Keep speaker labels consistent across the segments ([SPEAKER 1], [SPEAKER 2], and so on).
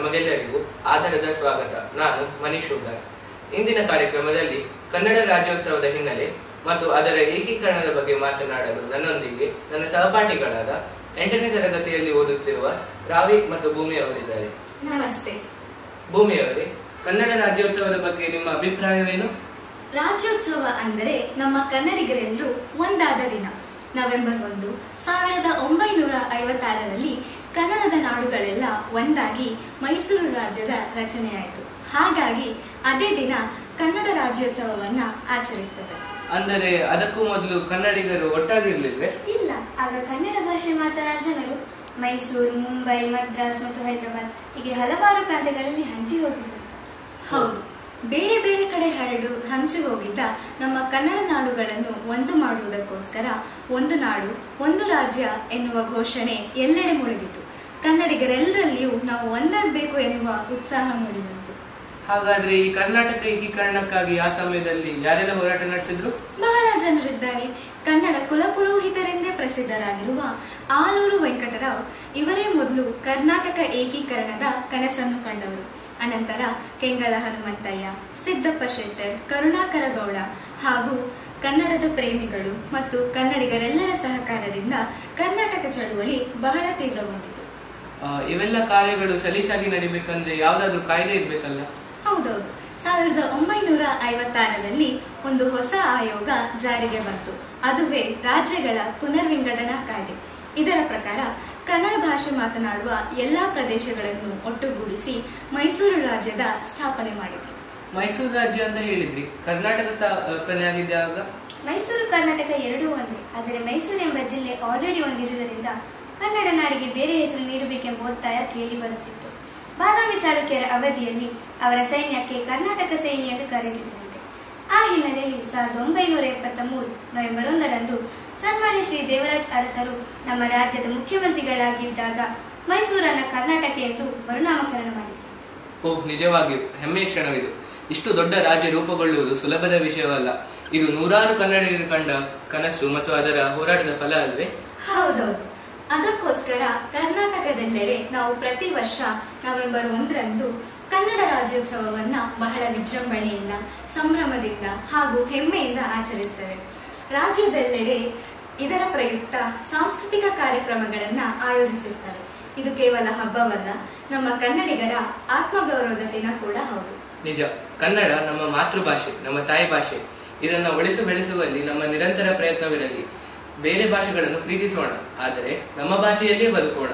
[SPEAKER 1] ತಮಗೆಲ್ಲರಿಗೂ ಆದರದ ಸ್ವಾಗತ. ನಾನು ಮನೀಶ್ ಶುಗರ್. ಇಂದಿನ ಕಾರ್ಯಕ್ರಮದಲ್ಲಿ ಕನ್ನಡ ರಾಜ್ಯೋತ್ಸವದ ಹಿನ್ನೆಲೆ ಮತ್ತು ಅದರ ಏಕೀಕರಣದ ಬಗ್ಗೆ ಮಾತನಾಡಲು ನನ್ನೊಂದಿಗೆ ನನ್ನ ಸಹಪಾಠಿಗಳಾದ 8ನೇ ತರಗತಿಯಲ್ಲಿ ಓದುತ್ತಿರುವ ರಾವಿ ಮತ್ತು ಭೂಮಿ ಅವರಿದ್ದಾರೆ.
[SPEAKER 2] ನಮಸ್ತೆ.
[SPEAKER 1] ಭೂಮಿ ಅವರೇ, ಕನ್ನಡ ರಾಜ್ಯೋತ್ಸವದ ಬಗ್ಗೆ ನಿಮ್ಮ ಅಭಿಪ್ರಾಯವೇನು?
[SPEAKER 2] ರಾಜ್ಯೋತ್ಸವ ಅಂದರೆ ನಮ್ಮ ಕನ್ನಡಿಗರೆಲ್ಲರೂ ಒಂದಾದ ದಿನ. ನವೆಂಬರ್ 1, 1956ರಲ್ಲಿ ಕನ್ನಡದ ನಾಡುಗಳೆಲ್ಲ ಒಂದಾಗಿ ಮೈಸೂರು ರಾಜ್ಯದ ರಚನೆಯಾಯಿತು. ಹಾಗಾಗಿ ಅದೇ ದಿನ ಕನ್ನಡ ರಾಜ್ಯೋತ್ಸವವನ್ನ ಆಚರಿಸ್ತದೆ.
[SPEAKER 1] ಅಂದರೆ ಅದಕ್ಕೂ ಮೊದಲು ಕನ್ನಡಿಗರು ಒಟ್ಟಾಗಿರ್ಲಿಲ್ವೇ?
[SPEAKER 3] ಇಲ್ಲ, ಆಗ ಕನ್ನಡ ಭಾಷೆ ಮಾತನಾಡುವ ಜನರು ಮೈಸೂರು, ಮುಂಬೈ, ಮದ್ರಾಸ್ ಮತ್ತು ಹೈದರಾಬಾದ್ ಹೀಗೆ ಹಲವಾರು ಪ್ರಾಂತ್ಯಗಳಲ್ಲಿ ಹಂಚಿ ಹೋಗಿದ್ದರು.
[SPEAKER 2] ಹೌದು, ಬೇರೆ ಬೇರೆ ಕಡೆ ಹಂಚಿ ಹೋಗಿದ್ದ ನಮ್ಮ ಕನ್ನಡ ನಾಡುಗಳನ್ನು ಒಂದು ಮಾಡುವುದಕ್ಕೋಸ್ಕರ ಒಂದು ನಾಡು ಒಂದು ರಾಜ್ಯ ಎನ್ನುವ ಘೋಷಣೆ ಎಲ್ಲೆಡೆ ಮುಳುಗಿತು. ಕನ್ನಡಿಗರೆಲ್ಲರಲ್ಲಿಯೂ ನಾವು ಒಂದಾಗಬೇಕು ಎನ್ನುವ ಉತ್ಸಾಹ ಮೂಡಿಬಂತು.
[SPEAKER 1] ಹಾಗಾದ್ರೆ ಈ ಕರ್ನಾಟಕ ಏಕೀಕರಣಕ್ಕಾಗಿ ಆ ಸಮಯದಲ್ಲಿ ಯಾರೆಲ್ಲ ಹೋರಾಟ ನಡೆಸಿದ್ರು?
[SPEAKER 2] ಬಹಳ ಜನರಿದ್ದಾರೆ. ಕನ್ನಡ ಕುಲಪುರೋಹಿತರೆಂದೇ ಪ್ರಸಿದ್ಧರಾಗಿರುವ ಆಲೂರು ವೆಂಕಟರಾವ್ ಇವರೇ ಮೊದಲು ಕರ್ನಾಟಕ ಏಕೀಕರಣದ ಕನಸನ್ನು ಕಂಡವರು. ಅನಂತರ ಕೆಂಗಲ ಹನುಮಂತಯ್ಯ, ಸಿದ್ದಪ್ಪ ಶೆಟ್ಟರ್, ಕರುಣಾಕರ ಗೌಡ ಹಾಗೂ ಕನ್ನಡದ ಪ್ರೇಮಿಗಳು ಮತ್ತು ಕನ್ನಡಿಗರೆಲ್ಲರ ಸಹಕಾರದಿಂದ ಕರ್ನಾಟಕ ಚಳುವಳಿ ಬಹಳ ತೀವ್ರಗೊಂಡಿತು.
[SPEAKER 1] ಇವೆಲ್ಲ ಕಾರ್ಯಗಳು ಸಲೀಸಾಗಿ ನಡಿಬೇಕಂದ್ರೆ ಯಾವ್ದಾದ್ರು ಕಾಯ್ದೆ ಇರ್ಬೇಕಲ್ಲ?
[SPEAKER 2] ಹೌದೌದು. 1956ರಲ್ಲಿ ಒಂದು ಹೊಸ ಆಯೋಗ ಜಾರಿಗೆ ಬಂತು. ಅದುವೇ ರಾಜ್ಯಗಳ ಪುನರ್ವಿಂಗಡಣಾ ಕಾಯ್ದೆ. ಇದರ ಪ್ರಕಾರ ಕನ್ನಡ ಭಾಷೆ ಮಾತನಾಡುವ ಎಲ್ಲಾ ಪ್ರದೇಶಗಳನ್ನು ಒಟ್ಟುಗೂಡಿಸಿ ಮೈಸೂರು ರಾಜ್ಯದ ಸ್ಥಾಪನೆ ಮಾಡಿದ್ರು.
[SPEAKER 1] ಮೈಸೂರು ರಾಜ್ಯ ಅಂತ ಹೇಳಿದ್ರಿ, ಕರ್ನಾಟಕ ಸ್ಥಾಪನೆ ಆಗಿದೆ ಆಗ?
[SPEAKER 3] ಮೈಸೂರು ಕರ್ನಾಟಕ ಎರಡೂ ಒಂದೇ. ಆದರೆ ಮೈಸೂರು ಎಂಬ ಜಿಲ್ಲೆ ಆಲ್ರೆಡಿ ಒಂದಿರುವುದರಿಂದ ಕನ್ನಡ ನಾಡಿಗೆ ಬೇರೆ ಹೆಸರು ನೀಡಬೇಕೆಂಬ ಒತ್ತಾಯ ಕೇಳಿ ಬರುತ್ತಿತ್ತು. ಬಾದಾಮಿ ಚಾಲುಕ್ಯರ ಅವಧಿಯಲ್ಲಿ ಅವರ ಸೈನ್ಯಕ್ಕೆ ಕರ್ನಾಟಕ ಸೈನ್ಯ ಎಂದು ಕರೆದಿದ್ದರಂತೆ. ಆ ಹಿನ್ನೆಲೆಯಲ್ಲಿ 1973 ನವೆಂಬರ್ 1ರಂದು ಸನ್ಮಾನ್ಯ ಶ್ರೀ ದೇವರಾಜ್ ಅರಸರು ನಮ್ಮ ರಾಜ್ಯದ ಮುಖ್ಯಮಂತ್ರಿಗಳಾಗಿದ್ದಾಗ ಮೈಸೂರನ್ನ ಕರ್ನಾಟಕ ಎಂದು ಮರುನಾಮಕರಣ ಮಾಡಿದರು.
[SPEAKER 1] ಓಹ್, ನಿಜವಾಗಿಯೂ ಹೆಮ್ಮೆಯ ಕ್ಷಣವಿದು. ಇಷ್ಟು ದೊಡ್ಡ ರಾಜ್ಯ ರೂಪುಗೊಳ್ಳುವುದು ಸುಲಭದ ವಿಷಯವಲ್ಲ. ಇದು ನೂರಾರು ಕನ್ನಡಿಗರು ಕಂಡ ಕನಸು ಮತ್ತು ಅದರ ಹೋರಾಟದ ಫಲ ಅಲ್ವೇ?
[SPEAKER 2] ಹೌದೌದು. ಅದಕ್ಕೋಸ್ಕರ ಕರ್ನಾಟಕದೆಲ್ಲೆಡೆ ನಾವು ಪ್ರತಿ ವರ್ಷ ನವೆಂಬರ್ 1ರಂದು ಕನ್ನಡ ರಾಜ್ಯೋತ್ಸವವನ್ನ ಬಹಳ ವಿಜೃಂಭಣೆಯಿಂದ, ಸಂಭ್ರಮದಿಂದ ಹಾಗೂ ಹೆಮ್ಮೆಯಿಂದ ಆಚರಿಸ್ತೇವೆ. ರಾಜ್ಯದೆಲ್ಲೆಡೆ ಇದರ ಪ್ರಯುಕ್ತ ಸಾಂಸ್ಕೃತಿಕ ಕಾರ್ಯಕ್ರಮಗಳನ್ನ ಆಯೋಜಿಸಿರ್ತಾರೆ. ಇದು ಕೇವಲ ಹಬ್ಬವಲ್ಲ, ನಮ್ಮ ಕನ್ನಡಿಗರ ಆತ್ಮಗೌರವದ ದಿನ ಕೂಡ ಹೌದು.
[SPEAKER 1] ನಿಜ, ಕನ್ನಡ ನಮ್ಮ ಮಾತೃಭಾಷೆ, ನಮ್ಮ ತಾಯಿ ಭಾಷೆ. ಇದನ್ನ ಬೆಳೆಸುವಲ್ಲಿ ನಮ್ಮ ನಿರಂತರ ಪ್ರಯತ್ನವಿರಲಿ. ಬೇರೆ ಭಾಷೆಗಳನ್ನು ಪ್ರೀತಿಸೋಣ, ಆದರೆ ನಮ್ಮ ಭಾಷೆಯಲ್ಲಿಯೇ ಬದುಕೋಣ.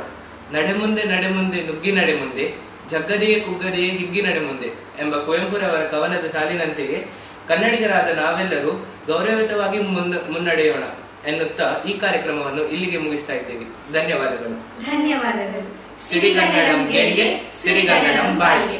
[SPEAKER 1] ನಡೆಮುಂದೆ ನಡೆಮುಂದೆ ನುಗ್ಗಿ ನಡೆಮುಂದೆ, ಜಗ್ಗದೆಯೇ ಕುಗ್ಗದೆಯೇ ಹಿಗ್ಗಿ ನಡೆಮುಂದೆ ಎಂಬ ಕುವೆಂಪುರವರ ಕವನದ ಸಾಲಿನಂತೆಯೇ ಕನ್ನಡಿಗರಾದ ನಾವೆಲ್ಲರೂ ಗೌರವಯುತವಾಗಿ ಮುನ್ನಡೆಯೋಣ ಎನ್ನುತ್ತಾ ಈ ಕಾರ್ಯಕ್ರಮವನ್ನು ಇಲ್ಲಿಗೆ ಮುಗಿಸ್ತಾ ಇದ್ದೇವೆ. ಧನ್ಯವಾದಗಳು.
[SPEAKER 2] ಧನ್ಯವಾದಗಳು.
[SPEAKER 1] ಸಿರಿಗನ್ನಡಂ ಗೆಲ್ಗೆ, ಸಿರಿಗನ್ನಡಂ ಬಾಳ್ಗೆ.